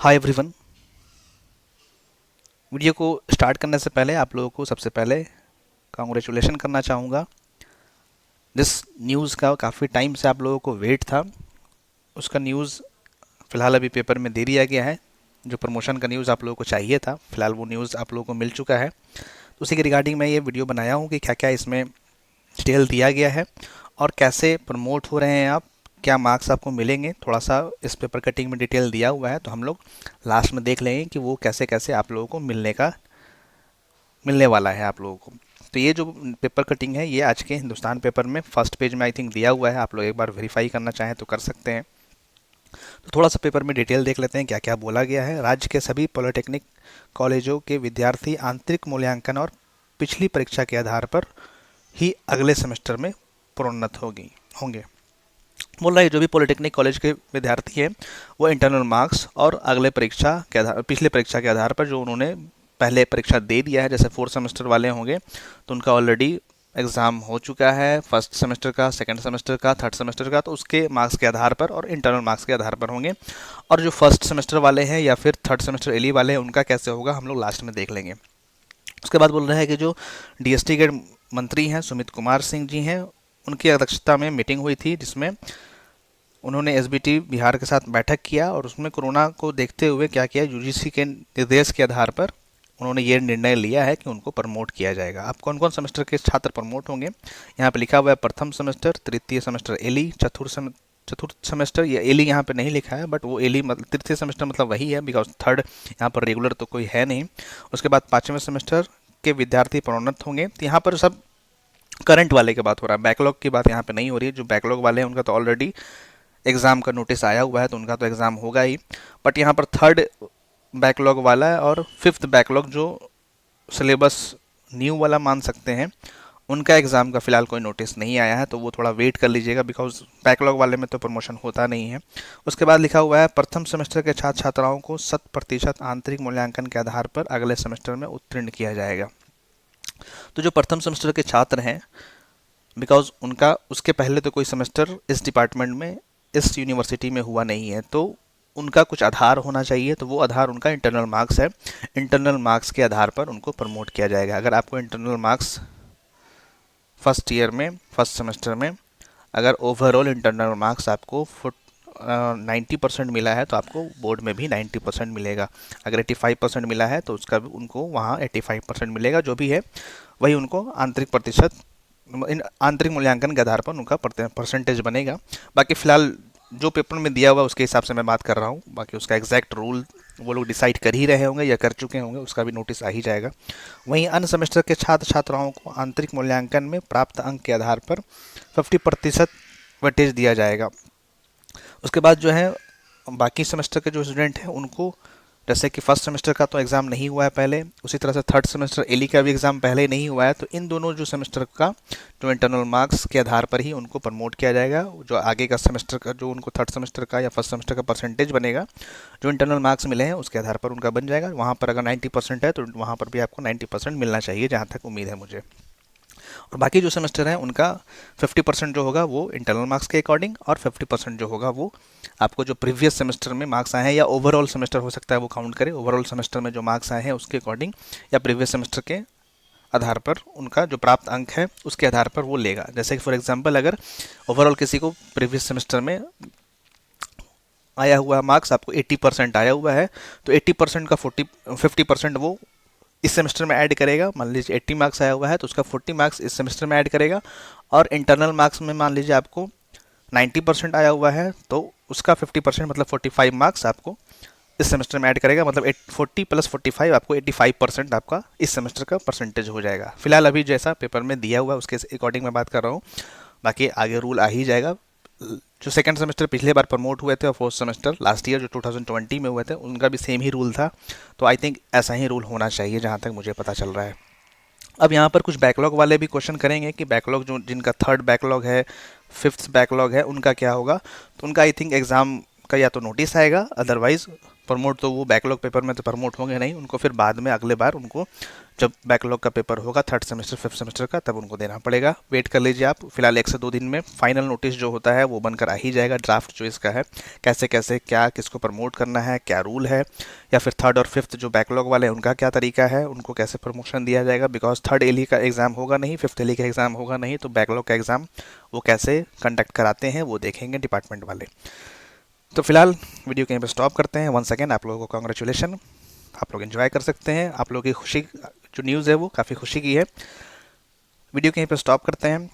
Hi everyone. Video को start करने से पहले आप लोगों को सबसे पहले कांग्रेचुलेशन करना चाहूँगा। जिस न्यूज़ का काफ़ी टाइम से आप लोगों को वेट था, उसका न्यूज़ फ़िलहाल अभी पेपर में दे दिया गया है। जो प्रमोशन का न्यूज़ आप लोगों को चाहिए था, फ़िलहाल वो न्यूज़ आप लोगों को मिल चुका है। तो उसी के रिगार्डिंग मैं ये वीडियो बनाया हूँ कि क्या क्या इसमें डिटेल दिया गया है और कैसे प्रमोट हो रहे हैं आप, क्या मार्क्स आपको मिलेंगे। थोड़ा सा इस पेपर कटिंग में डिटेल दिया हुआ है, तो हम लोग लास्ट में देख लेंगे कि वो कैसे कैसे आप लोगों को मिलने वाला है आप लोगों को। तो ये जो पेपर कटिंग है, ये आज के हिंदुस्तान पेपर में फर्स्ट पेज में आई थिंक दिया हुआ है। आप लोग एक बार वेरीफाई करना चाहें तो कर सकते हैं। तो थोड़ा सा पेपर में डिटेल देख लेते हैं क्या क्या बोला गया है। राज्य के सभी पॉलिटेक्निक कॉलेजों के विद्यार्थी आंतरिक मूल्यांकन और पिछली परीक्षा के आधार पर ही अगले सेमेस्टर में प्रोन्नत होंगे। बोल रहा है जो भी पॉलिटेक्निक कॉलेज के विद्यार्थी हैं, वो इंटरनल मार्क्स और अगले परीक्षा के आधार पिछले परीक्षा के आधार पर जो उन्होंने पहले परीक्षा दे दिया है, जैसे फोर्थ सेमेस्टर वाले होंगे तो उनका ऑलरेडी एग्ज़ाम हो चुका है, फर्स्ट सेमेस्टर का, सेकंड सेमेस्टर का, थर्ड सेमेस्टर का, तो उसके मार्क्स के आधार पर और इंटरनल मार्क्स के आधार पर होंगे। और जो फर्स्ट सेमेस्टर वाले हैं या फिर थर्ड सेमेस्टर एली वाले हैं, उनका कैसे होगा हम लोग लास्ट में देख लेंगे। उसके बाद बोल रहे हैं कि जो डीएसटी के मंत्री हैं सुमित कुमार सिंह जी हैं, उनकी अध्यक्षता में मीटिंग हुई थी, जिसमें उन्होंने एसबीटी बिहार के साथ बैठक किया और उसमें कोरोना को देखते हुए क्या किया, यूजीसी के निर्देश के आधार पर उन्होंने ये निर्णय लिया है कि उनको प्रमोट किया जाएगा। अब कौन कौन सेमेस्टर के छात्र प्रमोट होंगे, यहाँ पे लिखा हुआ है प्रथम सेमेस्टर, तृतीय सेमेस्टर एली, चतुर्थ सेमेस्टर। ये एली यहाँ पे नहीं लिखा है, बट वो एली मतलब तृतीय सेमेस्टर मतलब वही है, बिकॉज थर्ड यहाँ पर रेगुलर तो कोई है नहीं। उसके बाद पाँचवें सेमेस्टर के विद्यार्थी प्रोन्नत होंगे। तो यहाँ पर सब करंट वाले की बात हो रहा है, बैकलॉग की बात यहाँ पे नहीं हो रही है। जो बैकलॉग वाले हैं उनका तो ऑलरेडी एग्ज़ाम का नोटिस आया हुआ है, तो उनका तो एग्ज़ाम होगा ही। बट यहाँ पर थर्ड बैकलॉग वाला है और फिफ्थ बैकलॉग जो सिलेबस न्यू वाला मान सकते हैं, उनका एग्ज़ाम का फ़िलहाल कोई नोटिस नहीं आया है, तो वो थोड़ा वेट कर लीजिएगा, बिकॉज बैकलॉग वाले में तो प्रमोशन होता नहीं है। उसके बाद लिखा हुआ है प्रथम सेमेस्टर के छात्र छात्राओं को 100% आंतरिक मूल्यांकन के आधार पर अगले सेमेस्टर में उत्तीर्ण किया जाएगा। तो जो प्रथम सेमेस्टर के छात्र हैं, बिकॉज उनका उसके पहले तो कोई सेमेस्टर इस डिपार्टमेंट में, इस यूनिवर्सिटी में हुआ नहीं है, तो उनका कुछ आधार होना चाहिए। तो वो आधार उनका इंटरनल मार्क्स है। इंटरनल मार्क्स के आधार पर उनको प्रमोट किया जाएगा। अगर आपको इंटरनल मार्क्स फर्स्ट ईयर में, फर्स्ट सेमेस्टर में, अगर ओवरऑल इंटरनल मार्क्स आपको 90% मिला है, तो आपको बोर्ड में भी 90% मिलेगा। अगर 85% मिला है तो उसका भी उनको वहाँ 85% मिलेगा। जो भी है वही उनको आंतरिक मूल्यांकन के आधार पर उनका परसेंटेज बनेगा। बाकी फ़िलहाल जो पेपर में दिया हुआ उसके हिसाब से मैं बात कर रहा हूँ, बाकी उसका एग्जैक्ट रूल वो लोग डिसाइड कर ही रहे होंगे या कर चुके होंगे, उसका भी नोटिस आ ही जाएगा। वहीं अन्य सेमेस्टर के छात्र छात्राओं को आंतरिक मूल्यांकन में प्राप्त अंक के आधार पर 50% वेटेज दिया जाएगा। उसके बाद जो है बाकी सेमेस्टर के जो स्टूडेंट हैं उनको, जैसे कि फर्स्ट सेमेस्टर का तो एग्ज़ाम नहीं हुआ है पहले, उसी तरह से थर्ड सेमेस्टर एली का भी एग्ज़ाम पहले नहीं हुआ है, तो इन दोनों जो सेमेस्टर का जो इंटरनल मार्क्स के आधार पर ही उनको प्रमोट किया जाएगा। जो आगे का सेमेस्टर का जो उनको थर्ड सेमेस्टर का या फर्स्ट सेमेस्टर का परसेंटेज बनेगा, जो इंटरनल मार्क्स मिले हैं उसके आधार पर उनका बन जाएगा। वहाँ पर अगर 90% है तो वहाँ पर भी आपको 90% मिलना चाहिए, जहाँ तक उम्मीद है मुझे। और बाकी जो सेमेस्टर हैं उनका 50% जो होगा वो इंटरनल मार्क्स के अकॉर्डिंग, और 50% जो होगा वो आपको जो प्रीवियस सेमेस्टर में मार्क्स आए हैं, या ओवरऑल सेमेस्टर हो सकता है वो काउंट करें, ओवरऑल सेमेस्टर में जो मार्क्स आए हैं उसके अकॉर्डिंग या प्रीवियस सेमेस्टर के आधार पर उनका जो प्राप्त अंक है उसके आधार पर वो लेगा। जैसे कि फॉर एग्जांपल अगर ओवरऑल किसी को प्रीवियस सेमेस्टर में आया हुआ मार्क्स आपको 80% आया हुआ है, तो 80% का 50% वो इस सेमेस्टर में ऐड करेगा। मान लीजिए 80 मार्क्स आया हुआ है तो उसका 40 मार्क्स इस सेमेस्टर में ऐड करेगा, और इंटरनल मार्क्स में मान लीजिए आपको 90% आया हुआ है तो उसका 50% मतलब 45 मार्क्स आपको इस सेमेस्टर में ऐड करेगा। मतलब 40 + 45 आपको 85% आपका इस सेमेस्टर का परसेंटेज हो जाएगा। फिलहाल अभी जैसा पेपर में दिया हुआ है उसके अकॉर्डिंग मैं बात कर रहा हूँ, बाकी आगे रूल आ ही जाएगा। जो सेकंड सेमेस्टर पिछले बार प्रमोट हुए थे और फोर्थ सेमेस्टर लास्ट ईयर जो 2020 में हुए थे, उनका भी सेम ही रूल था, तो आई थिंक ऐसा ही रूल होना चाहिए जहाँ तक मुझे पता चल रहा है। अब यहाँ पर कुछ बैकलॉग वाले भी क्वेश्चन करेंगे कि बैकलॉग जो जिनका थर्ड बैकलॉग है, फिफ्थ बैकलॉग है, उनका क्या होगा। तो उनका आई थिंक एग्ज़ाम का या तो नोटिस आएगा, अदरवाइज़ प्रमोट तो वो बैकलॉग पेपर में तो प्रमोट होंगे नहीं, उनको फिर बाद में अगले बार उनको जब बैकलॉग का पेपर होगा थर्ड सेमेस्टर फिफ्थ सेमेस्टर का, तब उनको देना पड़ेगा। वेट कर लीजिए आप, फिलहाल 1 से 2 दिन में फाइनल नोटिस जो होता है वो बनकर आ ही जाएगा। ड्राफ्ट जो इसका है, कैसे कैसे क्या किसको प्रमोट करना है, क्या रूल है, या फिर थर्ड और फिफ्थ जो बैकलॉग वाले हैं उनका क्या तरीका है, उनको कैसे प्रमोशन दिया जाएगा। बिकॉज थर्ड एली का एग्ज़ाम होगा नहीं, फिफ्थ एली का एग्ज़ाम होगा नहीं, तो बैकलॉग का एग्ज़ाम वो कैसे कंडक्ट कराते हैं वो देखेंगे डिपार्टमेंट वाले। तो फिलहाल वीडियो कहीं पर स्टॉप करते हैं। वंस अगेन आप लोगों को कॉन्ग्रेचुलेशन, आप लोग एंजॉय कर सकते हैं। आप लोगों की खुशी जो न्यूज़ है वो काफ़ी खुशी की है। वीडियो कहीं पर स्टॉप करते हैं।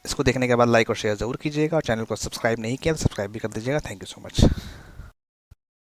इसको देखने के बाद लाइक और शेयर ज़रूर कीजिएगा, और चैनल को सब्सक्राइब नहीं किया तो सब्सक्राइब भी कर दीजिएगा। Thank you so much.